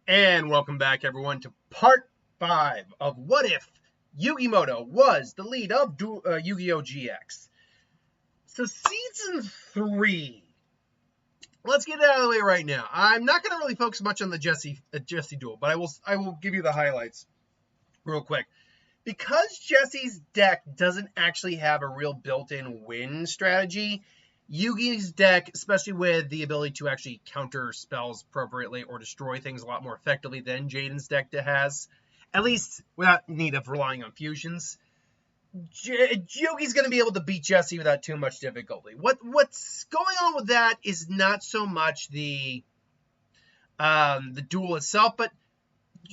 And welcome back, everyone, to part 5 of What If Yugi Moto was the lead of Yu-Gi-Oh! GX. So, Season 3. Let's get it out of the way right now. I'm not going to really focus much on the Jesse duel, but I will give you the highlights real quick. Because Jesse's deck doesn't actually have a real built-in win strategy, Yugi's deck, especially with the ability to actually counter spells appropriately or destroy things a lot more effectively than Jaden's deck has, at least without need of relying on fusions, Yugi's going to be able to beat Jesse without too much difficulty. What's going on with that is not so much the duel itself, but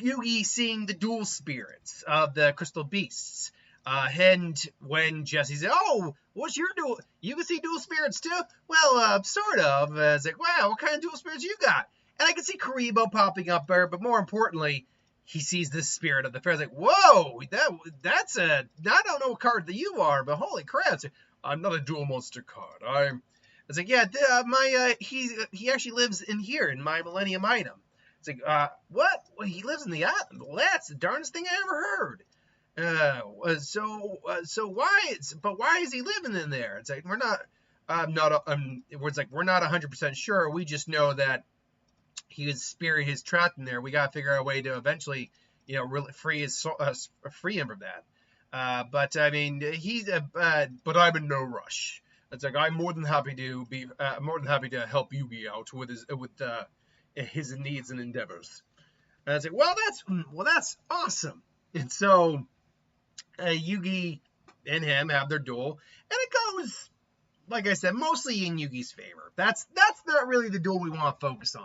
Yugi seeing the dual spirits of the crystal beasts. And when Jesse said, "Oh, what's your dual? You can see dual spirits too?" Well, sort of. It's like, wow, what kind of dual spirits you got? And I can see Karibo popping up there, but more importantly, he sees the spirit of the fair. It's like, whoa, that's I don't know what card that you are, but holy crap, I'm not a dual monster card. It's like, yeah, he actually lives in here in my Millennium item. It's like, what? Well, he lives in the island. Well, that's the darndest thing I ever heard. So why is he living in there? It's like, we're not 100% sure. We just know that his spirit is trapped in there. We got to figure out a way to eventually, really free him from that. But I mean, but I'm in no rush. It's like, I'm more than happy to help Yugi out with his needs and endeavors. And I was like, well, that's awesome. And so Yugi and him have their duel, and it goes, like I said, mostly in Yugi's favor. That's not really the duel we want to focus on.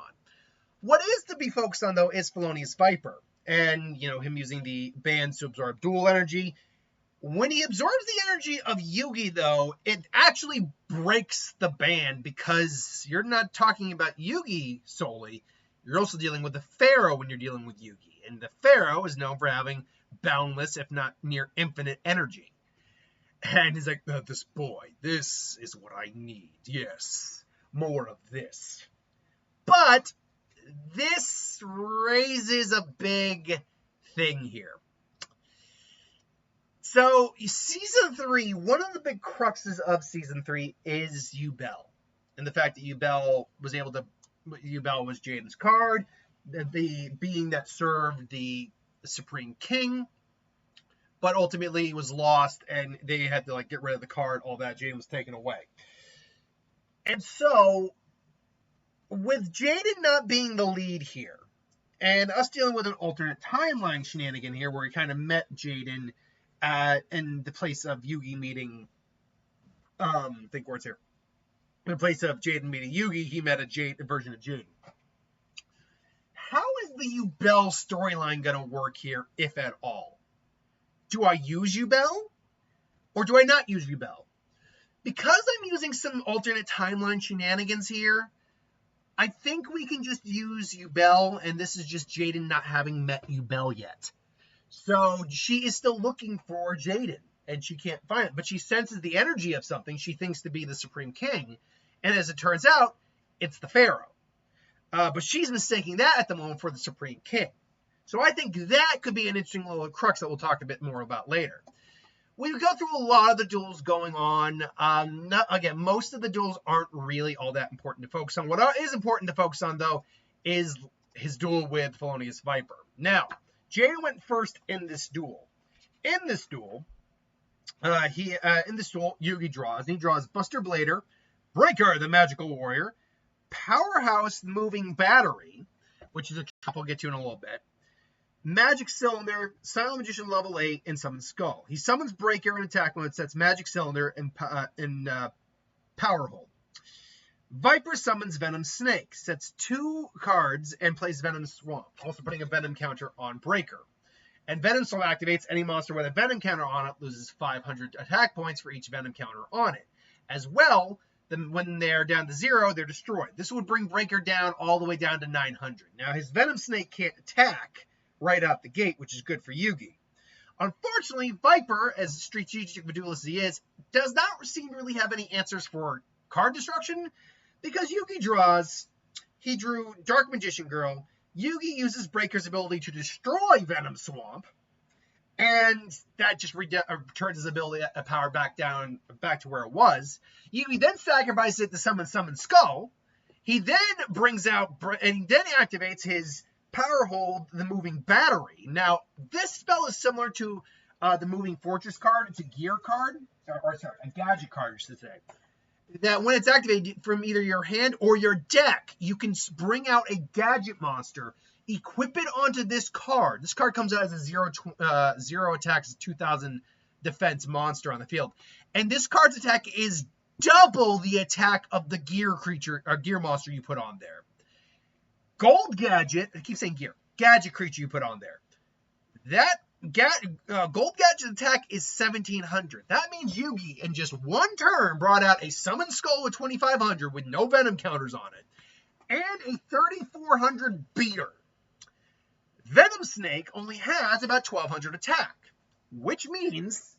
What is to be focused on, though, is Felonious Viper, and him using the bands to absorb dual energy. When he absorbs the energy of Yugi, though, it actually breaks the band, because you're not talking about Yugi solely. You're also dealing with the Pharaoh when you're dealing with Yugi. And the Pharaoh is known for having boundless, if not near infinite energy. And he's like, this is what I need. Yes, more of this. But this raises a big thing here. So, Season 3, one of the big cruxes of Season 3 is Yubel. And the fact that Yubel was Jaden's card, the being that served the Supreme King, but ultimately was lost, and they had to get rid of the card, all that. Jaden was taken away. And so, with Jaden not being the lead here, and us dealing with an alternate timeline shenanigan here, where we kind of met Jaden in the place of Yugi meeting, think words here. In the place of Jaden meeting Yugi, he met a version of Jaden. How is the Yubel storyline going to work here, if at all? Do I use Yubel? Or do I not use Yubel? Because I'm using some alternate timeline shenanigans here, I think we can just use Yubel, and this is just Jaden not having met Yubel yet. So she is still looking for Jaden, and she can't find it. But she senses the energy of something she thinks to be the Supreme King. And as it turns out, it's the Pharaoh. But she's mistaking that at the moment for the Supreme King. So I think that could be an interesting little crux that we'll talk a bit more about later. We've gone through a lot of the duels going on. Again, most of the duels aren't really all that important to focus on. What is important to focus on, though, is his duel with Felonious Viper. Now, Jaden went first in this duel. In this duel, Yugi draws. And he draws Buster Blader, Breaker, the Magical Warrior, Powerhouse Moving Battery, which is a trap we'll get to in a little bit, Magic Cylinder, Silent Magician level 8, and Summons Skull. He summons Breaker in attack mode, sets Magic Cylinder in Power Hold. Viper summons Venom Snake, sets 2 cards, and plays Venom Swamp, also putting a Venom counter on Breaker. And Venom Swamp activates any monster with a Venom counter on it, loses 500 attack points for each Venom counter on it. As well, when they're down to 0, they're destroyed. This would bring Breaker down all the way down to 900. Now, his Venom Snake can't attack right out the gate, which is good for Yugi. Unfortunately, Viper, as strategic duelist as he is, does not seem to really have any answers for card destruction, because Yugi drew Dark Magician Girl, Yugi uses Breaker's ability to destroy Venom Swamp, and that just returns his ability power back to where it was. Yugi then sacrifices it to summon Skull. He then brings out, and he then activates his Power Hold, the Moving Battery. Now, this spell is similar to the Moving Fortress card. It's a gear card, or sorry, a gadget card, I should say. That when it's activated from either your hand or your deck, you can bring out a gadget monster, equip it onto this card. This card comes out as a 0 attacks, 2,000 defense monster on the field. And this card's attack is double the attack of the gear creature or gear monster you put on there. Gold gadget, I keep saying gear, gadget creature you put on there. That gold gadget attack is 1,700. That means Yugi, in just one turn, brought out a Summon Skull with 2,500 with no Venom counters on it, and a 3,400 beater. Venom Snake only has about 1,200 attack, which means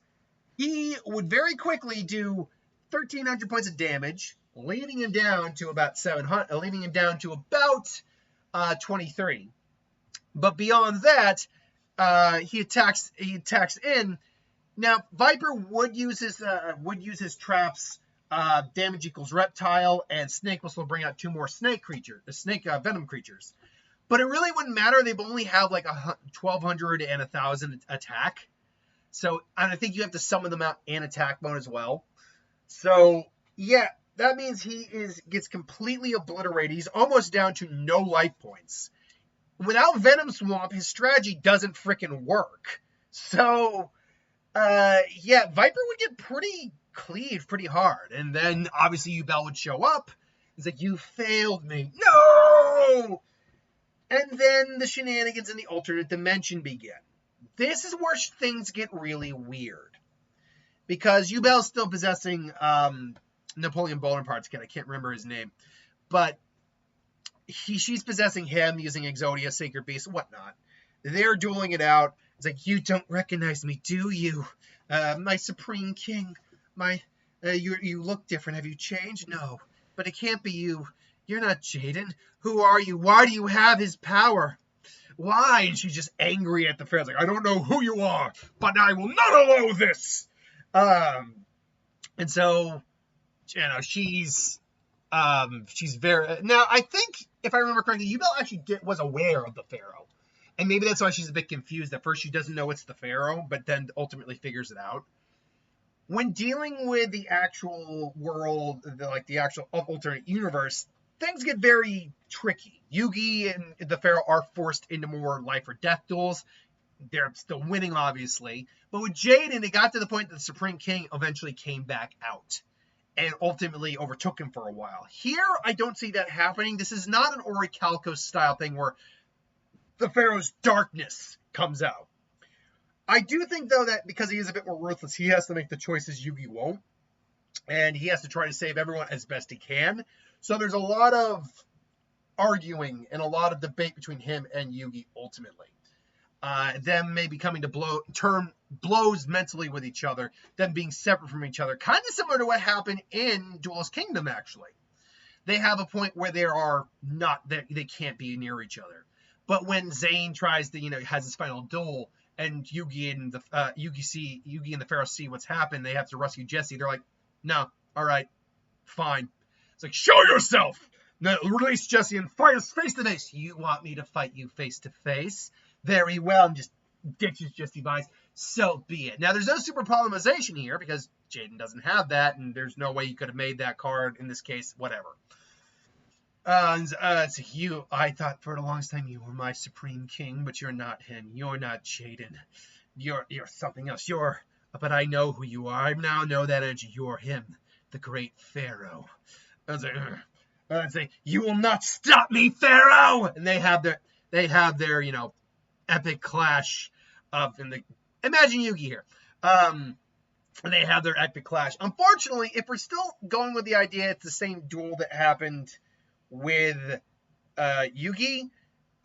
he would very quickly do 1,300 points of damage, leaving him down to about 700, leaving him down to about 23. But beyond that, he attacks in. Now, Viper would use his traps. Damage equals reptile, and Snake will still bring out 2 more venom creatures. But it really wouldn't matter. They only have like 1,200 and 1,000 attack. So, and I think you have to summon them out in attack mode as well. So, yeah, that means he gets completely obliterated. He's almost down to no life points. Without Venom Swamp, his strategy doesn't frickin' work. So, yeah, Viper would get pretty cleaved pretty hard. And then, obviously, Yubel would show up. He's like, you failed me. No! And then the shenanigans in the alternate dimension begin. This is where things get really weird. Because Yubel's still possessing Napoleon Bonaparte's kid. I can't remember his name. But she's possessing him using Exodia, Sacred Beast, whatnot. They're dueling it out. It's like, you don't recognize me, do you? My Supreme King. You look different. Have you changed? No. But it can't be you. You're not Jaden. Who are you? Why do you have his power? Why? And she's just angry at the fans. Like, I don't know who you are, but I will not allow this. And so, you know, she's very... Now, I think, if I remember correctly, Yubel actually was aware of the Pharaoh. And maybe that's why she's a bit confused. At first, she doesn't know it's the Pharaoh, but then ultimately figures it out. When dealing with the actual world, the actual alternate universe, things get very tricky. Yugi and the Pharaoh are forced into more life or death duels. They're still winning, obviously. But with Jaden, it got to the point that the Supreme King eventually came back out and ultimately overtook him for a while. Here, I don't see that happening. This is not an Orichalcos style thing where the Pharaoh's darkness comes out. I do think, though, that because he is a bit more ruthless, he has to make the choices Yugi won't. And he has to try to save everyone as best he can. So there's a lot of arguing and a lot of debate between him and Yugi ultimately. Them maybe coming to blows mentally with each other, them being separate from each other. Kind of similar to what happened in Duelist Kingdom, actually. They have a point where they can't be near each other. But when Zane tries to, has his final duel, and Yugi and the Pharaoh see what's happened, they have to rescue Jesse. They're like, no, all right, fine. It's like, show yourself! No, release Jesse and fight us face to face. You want me to fight you face to face? Very well, and just ditches Jesse buys. So be it. Now, there's no super problematization here because Jaden doesn't have that, and there's no way you could have made that card in this case, whatever. It's you. I thought for the longest time you were my Supreme King, but you're not him. You're not Jaden. You're something else. But I know who you are. I now know that energy. You're him, the great Pharaoh. I was like, you will not stop me, Pharaoh! And they have their, epic clash imagine Yugi here. They have their epic clash. Unfortunately, if we're still going with the idea it's the same duel that happened with Yugi,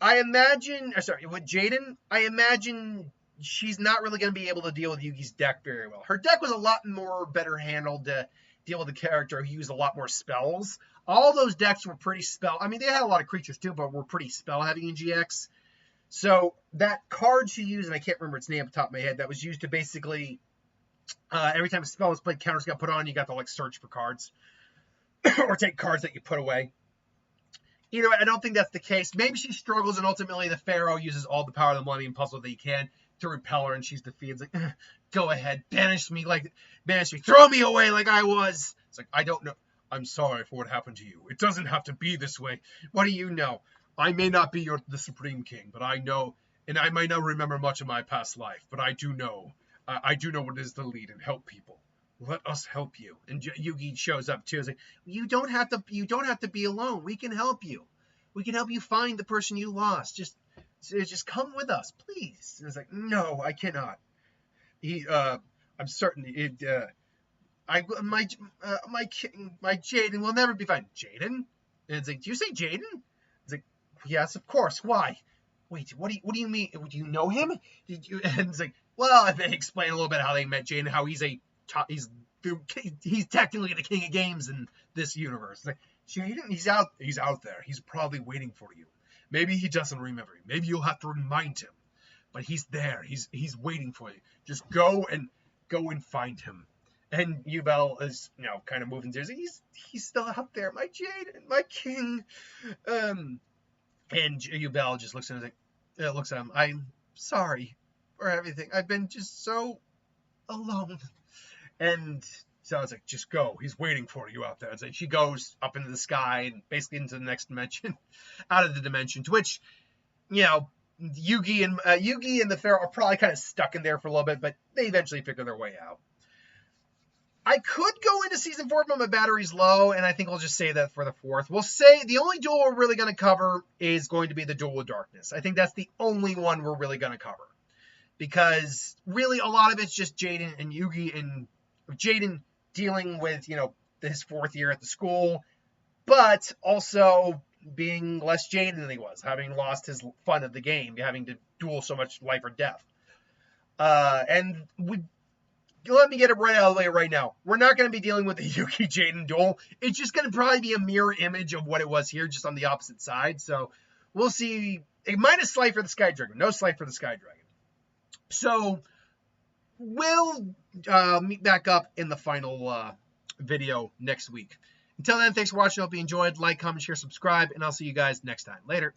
with Jaden, I imagine she's not really going to be able to deal with Yugi's deck very well. Her deck was a lot more better handled to deal with a character who used a lot more spells. All those decks were pretty spell. I mean, they had a lot of creatures too, but were pretty spell heavy in GX. So that card she used, and I can't remember its name off the top of my head, that was used to basically every time a spell was played, counters got put on. You got to like search for cards or take cards that you put away. You know, I don't think that's the case. Maybe she struggles, and ultimately the Pharaoh uses all the power of the Millennium Puzzle that he can to repel her, and she's defeated. It's like, go ahead, banish me, throw me away like I was. It's like, I don't know. I'm sorry for what happened to you. It doesn't have to be this way. What do you know? I may not be the Supreme King, but I know, and I might not remember much of my past life, but I do know. I do know what it is to lead and help people. Let us help you. And Yugi shows up too. It's like, you don't have to be alone. We can help you. We can help you find the person you lost. Just come with us, please. And it's like, no, I cannot. I'm certain my Jaden will never be fine. Jaden? And it's like, do you say Jaden? It's like, yes, of course. Why? Wait, what do you mean? Do you know him? Did you? And it's like, well, they explain a little bit how they met Jaden, how he's technically the king of games in this universe. It's like, Jaden, he's out there. He's probably waiting for you. Maybe he doesn't remember you. Maybe you'll have to remind him. But he's there. He's waiting for you. Just go and find him. And Yubel is, kind of moving there. He's still out there. My Jaden, my king. And Yubel just looks at him. I'm sorry for everything. I've been just so alone. And so it's like, just go. He's waiting for you out there. It's like she goes up into the sky and basically into the next dimension, out of the dimension, to which, Yugi and the Pharaoh are probably kind of stuck in there for a little bit, but they eventually figure their way out. I could go into season 4, but my battery's low, and I think we'll just say that for the 4th. We'll say the only duel we're really going to cover is going to be the Duel of Darkness. I think that's the only one we're really going to cover. Because really a lot of it's just Jaden and Yugi, and Jaden dealing with, his 4th year at the school, but also being less Jaden than he was, having lost his fun of the game, having to duel so much life or death. And let me get it right out of the way right now. We're not going to be dealing with the Yugi Jaden duel. It's just going to probably be a mirror image of what it was here, just on the opposite side. So we'll see. A minus Slight for the Sky Dragon. No Slight for the Sky Dragon. So we'll meet back up in the final video next week. Until then, thanks for watching. I hope you enjoyed. Like, comment, share, subscribe, and I'll see you guys next time. Later.